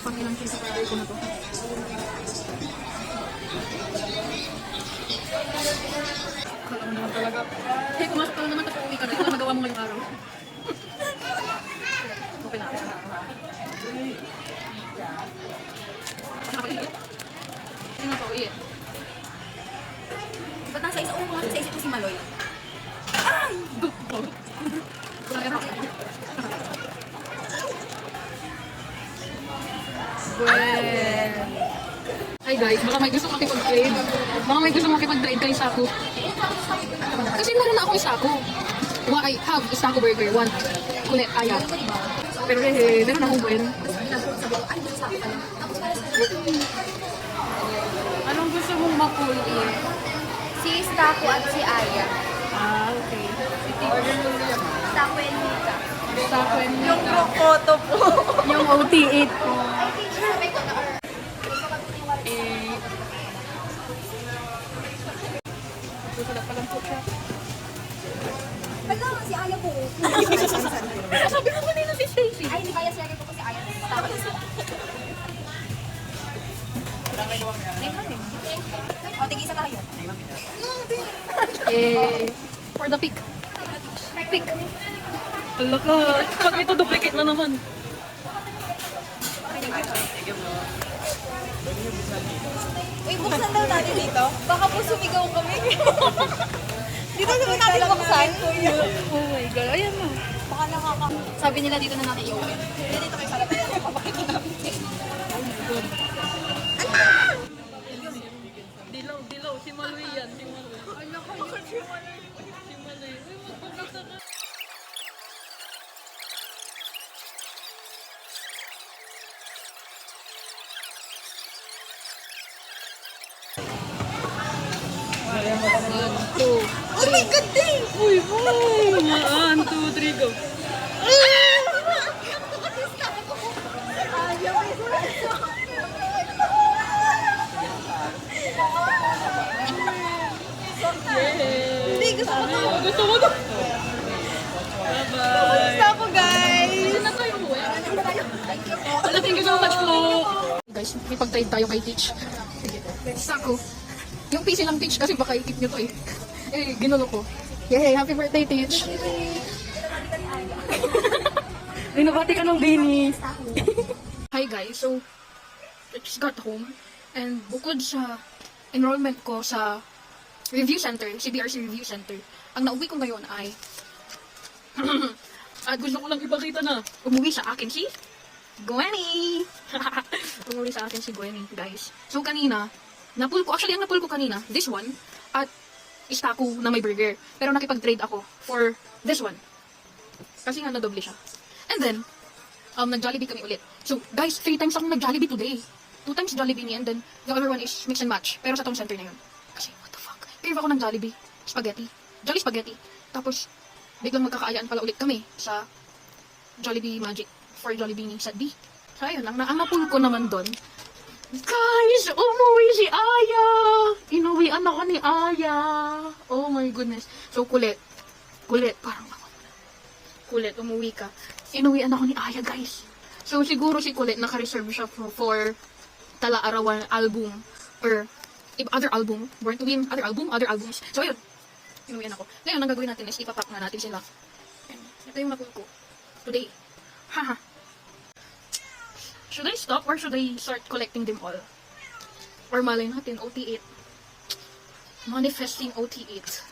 Pangilang cheese burger ko na to. Kala mo naman talaga. Eh, pumasok ka lang naman, tapos uwi ka na. Ito magawa mo ngayong araw. Okay na. Nakapagigil? Hindi nga pa uwi eh. Ba't nasa isa? Oo, mga sa isip ko si Maloy. Hi guys, baka may gusto makipag-trade. Baka may gusto makipag-trade kay Sako. Kasi meron na ako Sako. I have Sako burger, one. Ulit, ayaw. Pero meron akong buen. Anong gusto mong mapuli? Si Stako at si Aya. Ah, okay. Stako and Mika. Sako and Yung group photo po. yung OT8 po. Susulat pa lang po siya. Hala, si Aya po. Sabi mo kanina si Stacy. Ay, hindi kaya si Aya po si Aya. O, tig-isa tayo. For the pick. Pick. Hala ka. Pag ito, duplicate na naman. Uy, buksan daw natin dito. Baka po sumigaw kami. Dito naman natin buksan. Oh my God. Ayan na. Baka nakaka... Sabi nila dito na natin i-open. Dito kayo sa labas. Papakita namin. Dilaw. Si Maloy yan. Si Maloy. Ano ko yun? Si Maloy. Uy, magpapagta ka. Oh my God, Dave! Uy, boy! 1, 2, 3, go. Hindi, gusto ko to. Gusto mo to? Bye-bye. Gusto ko, guys. Ano na tayo? Wala, thank you so much po. Guys, may pag-trade tayo kay Teach. Sako. Yung PC lang Teach kasi baka ikip nyo to eh. Eh, ginulo ko. Yay, happy birthday Teach. Binabati ka ng Beanie. Hi guys, so I just got home and bukod sa enrollment ko sa review center, CBRC Review Center, ang nauwi ko ngayon ay at gusto ko lang ipakita na umuwi sa akin si Gwenny. Umuwi sa akin si Gwenny, guys. So kanina, napul ko, actually ang napul ko kanina, this one, at Istako na may burger. Pero nakipag-trade ako for this one. Kasi nga nadoble siya. And then, nag-Jollibee kami ulit. So, guys, 3 times akong nag-Jollibee today. 2 times Jollibee me and then the other one is mix and match. Pero sa town center na yun. Kasi, what the fuck? Crave ako ng Jollibee. Spaghetti. Jolly Spaghetti. Tapos, biglang magkakaayaan pala ulit kami sa Jollibee Magic for Jollibee ni Sadie. So, ayun, ang napul ko naman doon. Guys, umuwi si Aya! Inuwian ako ni Aya! Oh my goodness. So, kulit. Parang ako. Kulit, umuwi ka. Inuwian ako ni Aya, guys. So, siguro si Kulit naka-reserve siya for Tala-Arawan album or other album. Born to Win, other albums. So, ayun. Inuwian ako. Ngayon, ang gagawin natin is ipapack na natin sila. And, ito yung napul ko. Today. Haha. Should I stop or should I start collecting them all? Or malay natin, OT8. Manifesting OT8.